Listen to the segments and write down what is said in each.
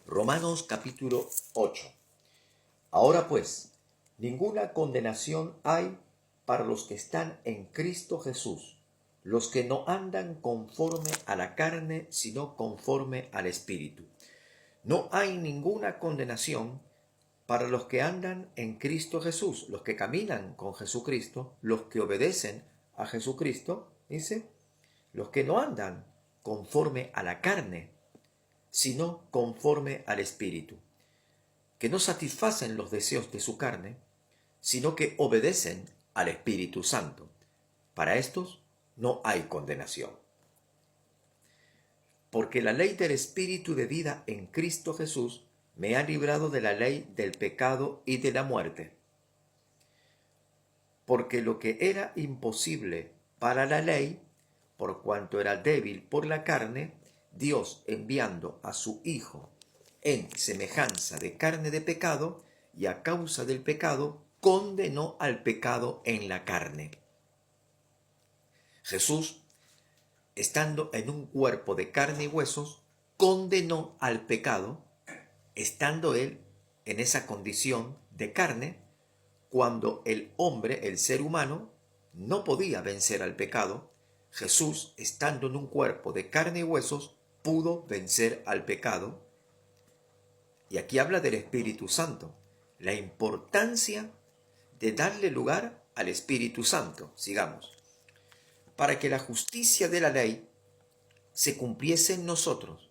Romanos capítulo 8. Ahora pues, ninguna condenación hay para los que están en Cristo Jesús, los que no andan conforme a la carne, sino conforme al Espíritu. No hay ninguna condenación para los que andan en Cristo Jesús, los que caminan con Jesucristo, los que obedecen a Jesucristo, dice, los que no andan conforme a la carne, sino conforme al Espíritu, que no satisfacen los deseos de su carne, sino que obedecen al Espíritu Santo. Para estos no hay condenación. Porque la ley del Espíritu de vida en Cristo Jesús me ha librado de la ley del pecado y de la muerte. Porque lo que era imposible para la ley, por cuanto era débil por la carne, Dios, enviando a su Hijo en semejanza de carne de pecado, y a causa del pecado, condenó al pecado en la carne. Jesús, estando en un cuerpo de carne y huesos, condenó al pecado, estando él en esa condición de carne, cuando el hombre, el ser humano, no podía vencer al pecado. Jesús, estando en un cuerpo de carne y huesos, pudo vencer al pecado. Y aquí habla del Espíritu Santo, la importancia de darle lugar al Espíritu Santo. Sigamos. Para que la justicia de la ley se cumpliese en nosotros,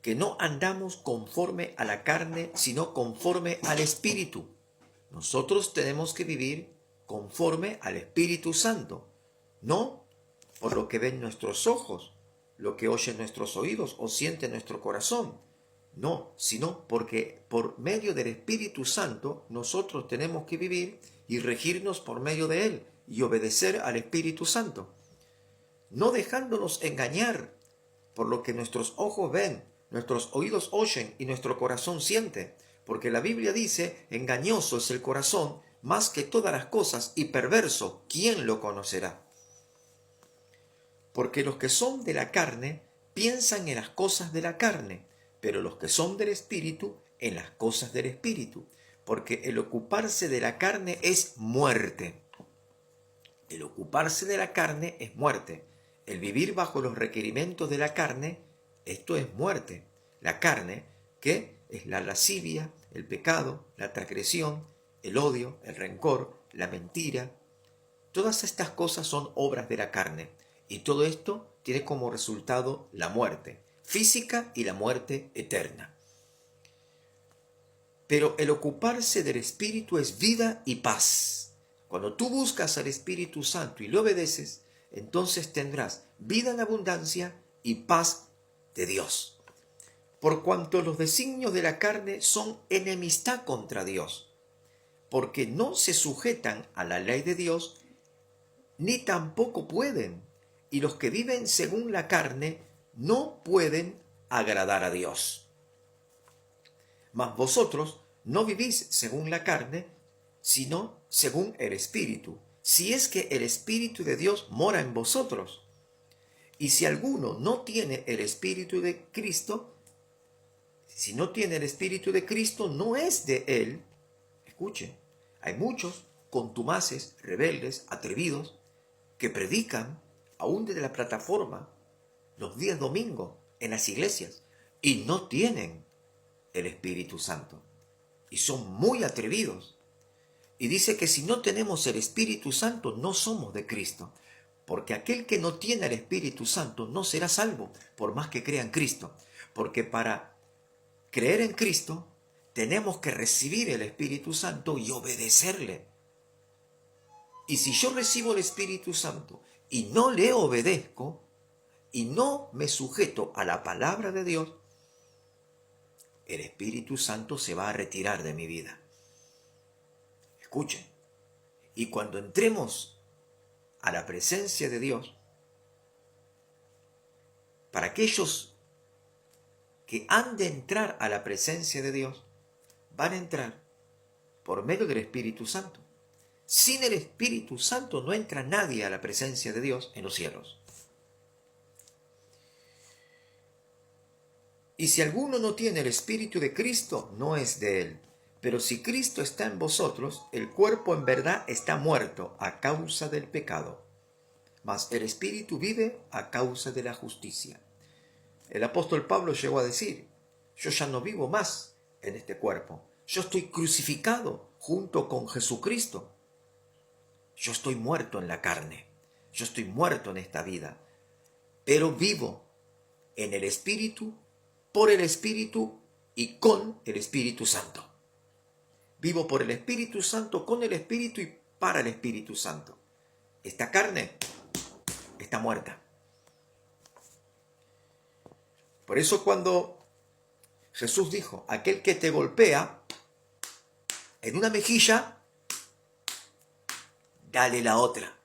que no andamos conforme a la carne, sino conforme al Espíritu. Nosotros tenemos que vivir conforme al Espíritu Santo, no por lo que ven nuestros ojos, lo que oyen nuestros oídos o siente nuestro corazón. No, sino porque por medio del Espíritu Santo nosotros tenemos que vivir y regirnos por medio de Él y obedecer al Espíritu Santo. No dejándonos engañar por lo que nuestros ojos ven, nuestros oídos oyen y nuestro corazón siente. Porque la Biblia dice, engañoso es el corazón más que todas las cosas y perverso, ¿quién lo conocerá? Porque los que son de la carne piensan en las cosas de la carne, pero los que son del Espíritu en las cosas del Espíritu. Porque el ocuparse de la carne es muerte. El ocuparse de la carne es muerte. El vivir bajo los requerimientos de la carne, esto es muerte. La carne, que es la lascivia, el pecado, la transgresión, el odio, el rencor, la mentira. Todas estas cosas son obras de la carne. Y todo esto tiene como resultado la muerte física y la muerte eterna. Pero el ocuparse del Espíritu es vida y paz. Cuando tú buscas al Espíritu Santo y le obedeces, entonces tendrás vida en abundancia y paz de Dios. Por cuanto los designios de la carne son enemistad contra Dios, porque no se sujetan a la ley de Dios, ni tampoco pueden, y los que viven según la carne no pueden agradar a Dios. Mas vosotros no vivís según la carne, sino según el Espíritu, si es que el Espíritu de Dios mora en vosotros. Y si alguno no tiene el Espíritu de Cristo, si no tiene el Espíritu de Cristo, no es de él. Escuchen, hay muchos contumaces, rebeldes, atrevidos, que predican aún desde la plataforma los días domingos en las iglesias y no tienen el Espíritu Santo y son muy atrevidos. Y dice que si no tenemos el Espíritu Santo no somos de Cristo, porque aquel que no tiene el Espíritu Santo no será salvo por más que crea en Cristo, porque para creer en Cristo tenemos que recibir el Espíritu Santo y obedecerle. Y si yo recibo el Espíritu Santo y no le obedezco y no me sujeto a la palabra de Dios, el Espíritu Santo se va a retirar de mi vida. Escuchen, y cuando entremos a la presencia de Dios, para aquellos que han de entrar a la presencia de Dios, van a entrar por medio del Espíritu Santo. Sin el Espíritu Santo no entra nadie a la presencia de Dios en los cielos. Y si alguno no tiene el Espíritu de Cristo, no es de él. Pero si Cristo está en vosotros, el cuerpo en verdad está muerto a causa del pecado, mas el Espíritu vive a causa de la justicia. El apóstol Pablo llegó a decir: yo ya no vivo más en este cuerpo, yo estoy crucificado junto con Jesucristo. Yo estoy muerto en la carne, yo estoy muerto en esta vida, pero vivo en el Espíritu, por el Espíritu y con el Espíritu Santo. Vivo por el Espíritu Santo, con el Espíritu y para el Espíritu Santo. Esta carne está muerta. Por eso cuando Jesús dijo: aquel que te golpea en una mejilla, dale la otra.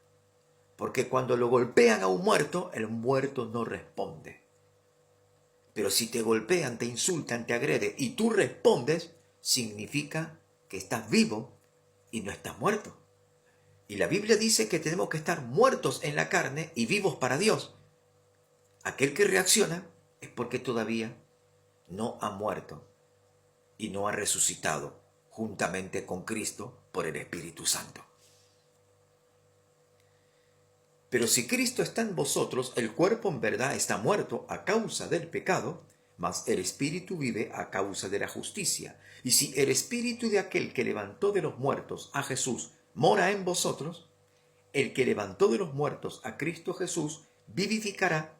Porque cuando lo golpean a un muerto, el muerto no responde. Pero si te golpean, te insultan, te agreden y tú respondes, significa que estás vivo y no estás muerto. Y la Biblia dice que tenemos que estar muertos en la carne y vivos para Dios. Aquel que reacciona es porque todavía no ha muerto y no ha resucitado juntamente con Cristo por el Espíritu Santo. Pero si Cristo está en vosotros, el cuerpo en verdad está muerto a causa del pecado, mas el Espíritu vive a causa de la justicia. Y si el Espíritu de aquel que levantó de los muertos a Jesús mora en vosotros, el que levantó de los muertos a Cristo Jesús vivificará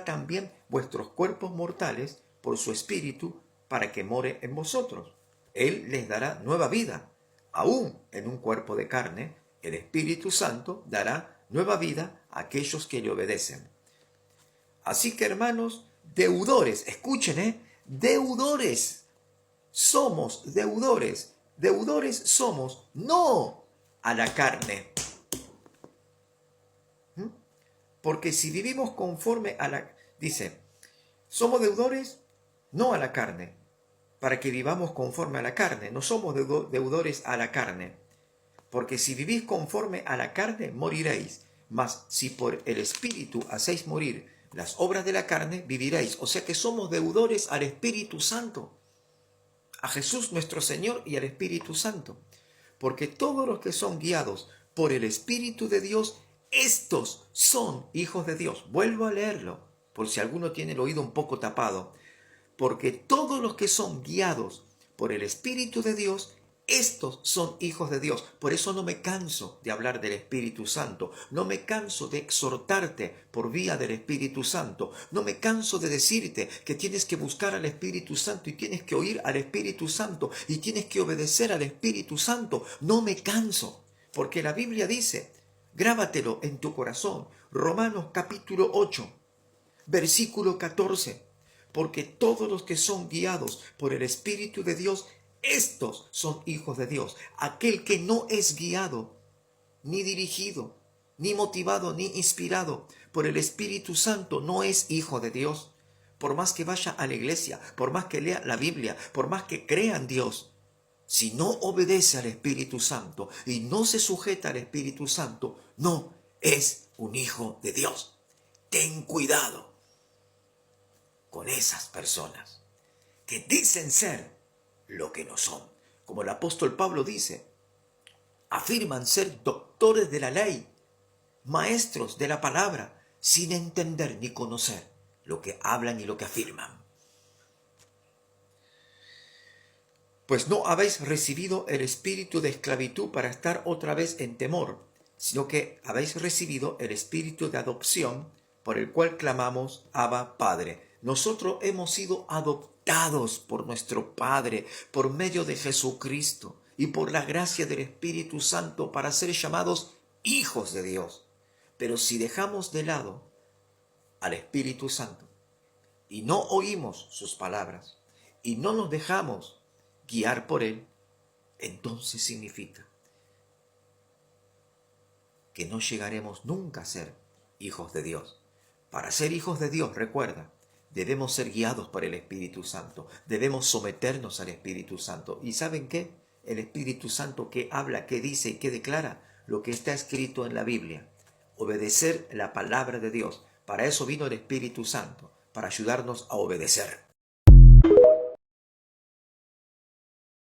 también vuestros cuerpos mortales por su Espíritu, para que more en vosotros. Él les dará nueva vida, aún en un cuerpo de carne. El Espíritu Santo dará nueva vida a aquellos que le obedecen. Así que, hermanos, deudores, escuchen, deudores, somos deudores somos, no a la carne. Porque si vivimos conforme a la... Dice, somos deudores no a la carne, para que vivamos conforme a la carne. No somos deudores a la carne, porque si vivís conforme a la carne, moriréis. Mas si por el Espíritu hacéis morir las obras de la carne, viviréis. O sea que somos deudores al Espíritu Santo, a Jesús nuestro Señor y al Espíritu Santo. Porque todos los que son guiados por el Espíritu de Dios, estos son hijos de Dios. Vuelvo a leerlo, por si alguno tiene el oído un poco tapado. Porque todos los que son guiados por el Espíritu de Dios, estos son hijos de Dios. Por eso no me canso de hablar del Espíritu Santo. No me canso de exhortarte por vía del Espíritu Santo. No me canso de decirte que tienes que buscar al Espíritu Santo y tienes que oír al Espíritu Santo y tienes que obedecer al Espíritu Santo. No me canso, porque la Biblia dice, grábatelo en tu corazón, Romanos capítulo 8, versículo 14. Porque todos los que son guiados por el Espíritu de Dios, estos son hijos de Dios. Aquel que no es guiado, ni dirigido, ni motivado, ni inspirado por el Espíritu Santo, no es hijo de Dios. Por más que vaya a la iglesia, por más que lea la Biblia, por más que crea en Dios, si no obedece al Espíritu Santo y no se sujeta al Espíritu Santo, no es un hijo de Dios. Ten cuidado con esas personas que dicen ser lo que no son. Como el apóstol Pablo dice, afirman ser doctores de la ley, maestros de la palabra, sin entender ni conocer lo que hablan y lo que afirman. Pues no habéis recibido el espíritu de esclavitud para estar otra vez en temor, sino que habéis recibido el espíritu de adopción, por el cual clamamos, Abba, Padre. Nosotros hemos sido adoptados por nuestro Padre por medio de Jesucristo y por la gracia del Espíritu Santo para ser llamados hijos de Dios. Pero si dejamos de lado al Espíritu Santo y no oímos sus palabras y no nos dejamos guiar por Él, entonces significa que no llegaremos nunca a ser hijos de Dios. Para ser hijos de Dios, recuerda, debemos ser guiados por el Espíritu Santo. Debemos someternos al Espíritu Santo. ¿Y saben qué? El Espíritu Santo que habla, que dice y que declara lo que está escrito en la Biblia. Obedecer la palabra de Dios. Para eso vino el Espíritu Santo. para ayudarnos a obedecer.